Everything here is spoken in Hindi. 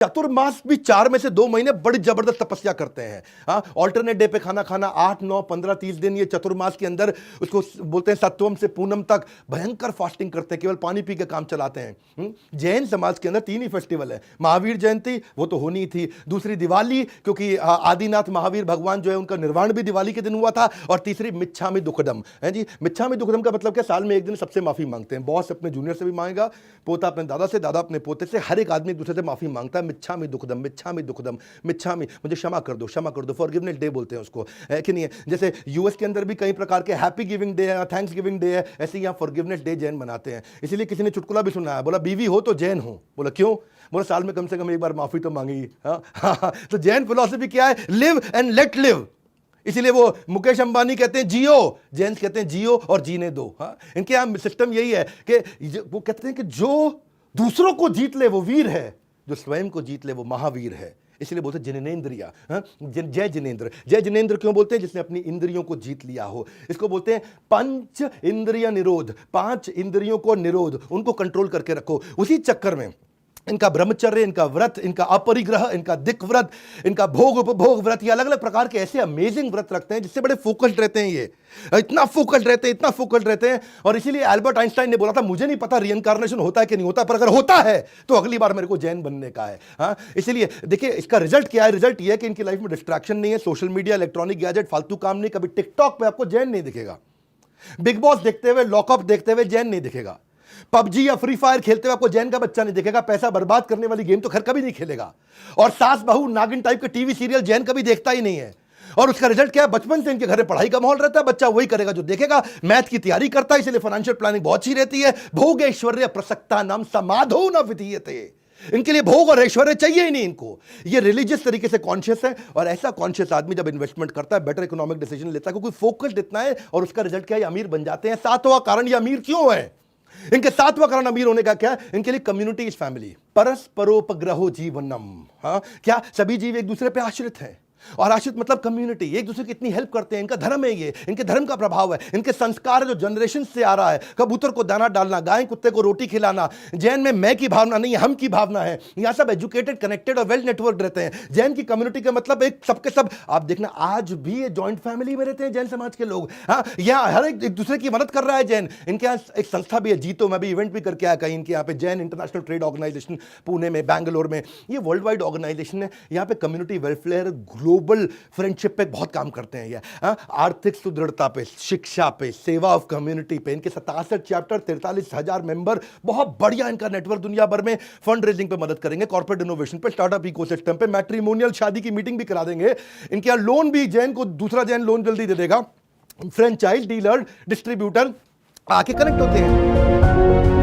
चतुर्मास भी 4 में से 2 महीने बड़ी जबरदस्त तपस्या करते हैं। हाँ, ऑल्टरनेट डे पे खाना खाना, 8, 9, 15, 30 दिन ये चतुर्मास के अंदर उसको बोलते हैं सत्वम से पूनम तक भयंकर फास्टिंग करते हैं, केवल पानी पी के काम चलाते हैं। जैन समाज के अंदर 3 ही फेस्टिवल है। महावीर जयंती वो तो होनी थी, दूसरी दिवाली क्योंकि आदिनाथ महावीर भगवान जो है उनका निर्वाण भी दिवाली के दिन हुआ था, और तीसरी मिच्छामी दुक्कडम है जी। मिच्छामी दुक्कडम का मतलब क्या, साल में एक दिन सबसे माफी मांगते हैं। बॉस अपने जूनियर से भी मांगेगा, पोता अपने दादा से, दादा अपने पोते से, हर एक आदमी एक दूसरे से माफी मांगता है। मिच्छामी दुक्कडम, मिच्छामी दुक्कडम, मिच्छामी मुझे क्षमा कर दो, क्षमा कर दो, फॉरगिवनेस डे बोलते हैं उसको, है कि नहीं है। जैसे यूएस के अंदर भी कई प्रकार के हैप्पी गिविंग डे है, थैंक्स गिविंग डे है, ऐसे ही यहाँ फॉरगिवनेस डे जैन मनाते हैं। इसीलिए किसी ने चुटकुला भी सुना है, बोला बीवी हो तो जैन हो। बोला क्यों? बोला साल में कम से कम एक बार माफी तो मांगी। हाँ, तो जैन फिलॉसफी क्या है? Live and let live. इसीलिए वो मुकेश अंबानी कहते हैं जियो, जैन कहते हैं जियो और जीने दो। हाँ, इनके यहाँ सिस्टम यही है कि वो कहते हैं कि जो दूसरों को जीत ले वो वीर है, जो स्वयं को जीत ले वो महावीर है। इसलिए बोलते हैं जिनेंद्रिया। जय जिनेंद्र। जय जिनेंद्र क्यों बोलते हैं? जिसने अपनी इंद्रियों को जीत लिया हो। इसको बोलते हैं पंच इंद्रिय निरोध, 5 इंद्रियों को निरोध, उनको कंट्रोल करके रखो। उसी चक्कर में इनका ब्रह्मचर्य, इनका व्रत, इनका अपरिग्रह, इनका दिक व्रत, इनका भोग उपभोग व्रत, ये अलग अलग प्रकार के ऐसे अमेजिंग व्रत रखते हैं जिससे बड़े फोकस्ड रहते हैं। ये इतना फोकस्ड रहते हैं, इतना फोकस्ड रहते हैं। और इसीलिए एल्बर्ट आइंस्टाइन ने बोला था, मुझे नहीं पता रिइंकार्नेशन होता है कि नहीं होता, पर अगर होता है तो अगली बार मेरे को जैन बनने का है। हाँ, इसलिए देखिए इसका रिजल्ट क्या है? रिजल्ट ये है कि इनकी लाइफ में डिस्ट्रैक्शन नहीं है, सोशल मीडिया, इलेक्ट्रॉनिक गैजेट, फालतू काम नहीं। कभी टिकटॉक पे आपको जैन नहीं दिखेगा, बिग बॉस देखते हुए, लॉकअप देखते हुए जैन नहीं दिखेगा, पबजी या फ्री फायर खेलते हुए आपको जैन का बच्चा नहीं दिखेगा। पैसा बर्बाद करने वाली गेम तो खैर कभी नहीं खेलेगा। और सास बहू नागिन टाइप के टीवी सीरियल जैन कभी देखता ही नहीं है। और उसका रिजल्ट क्या है? बचपन से इनके घर में पढ़ाई का माहौल रहता है, बच्चा वही करेगा जो देखेगा। मैथ की तैयारी करता है, इसलिए फाइनेंशियल प्लानिंग बहुत अच्छी रहती है। भोग ऐश्वर्य प्रसक्ता नाम समाधो न विधीयते। इनके लिए भोग और ऐश्वर्य चाहिए ही नहीं इनको। ये रिलीजियस तरीके से कॉन्शियस है, और ऐसा कॉन्शियस आदमी जब इन्वेस्टमेंट करता है बेटर इकोनॉमिक डिसीजन लेता है, क्योंकि फोकस्ड इतना है। और उसका रिजल्ट क्या है? अमीर बन जाते हैं। 7वां कारण ये अमीर क्यों है? इनके 7वां कारण अमीर होने का क्या है? इनके लिए कम्युनिटी इज फैमिली, परस्परोपग्रहो जीवनम। हाँ, क्या सभी जीव एक दूसरे पे आश्रित हैं, और आश्रित मतलब कम्युनिटी, एक दूसरे की इतनी हेल्प करते हैं। इनका धर्म है, ये इनके धर्म का प्रभाव है, इनके संस्कार है जो जनरेशन से आ रहा है। कबूतर को दाना डालना, गाय कुत्ते को रोटी खिलाना। जैन में मैं की भावना नहीं, हम की भावना है। यहाँ सब एजुकेटेड, कनेक्टेड और वेल नेटवर्क रहते हैं। जैन की कम्युनिटी का मतलब एक सबके सब, आप देखना आज भी ये जॉइंट फैमिली में रहते हैं जैन समाज के लोग। हाँ, यहाँ हर एक दूसरे की मदद कर रहा है जैन। इनके यहाँ एक संस्था भी है जीतो, मैं भी इवेंट भी करके आया कहीं इनके यहाँ पे, Jain international trade organisation, Pune में, बैंगलोर में। ये वर्ल्ड वाइड ऑर्गेनाइजेशन है। यहाँ पे कम्युनिटी वेलफेयर, ग्लोबल फ्रेंडशिप पे बहुत काम करते हैं ये। आर्थिक सुदृढ़ता पे, शिक्षा पे, सेवा ऑफ कम्युनिटी पे। इनके 67 चैप्टर, 43,000 मेंबर, बहुत बढ़िया इनका नेटवर्क दुनिया भर में। फंड रेजिंग पे मदद करेंगे, कॉर्पोरेट इनोवेशन पे, स्टार्टअप इकोसिस्टम पे, मैट्रिमोनियल शादी की मीटिंग भी करा देंगे। इनके यहाँ लोन भी, जैन को दूसरा जैन लोन जल्दी दे देगा। फ्रेंचाइज डीलर, डिस्ट्रीब्यूटर आके कनेक्ट होते हैं।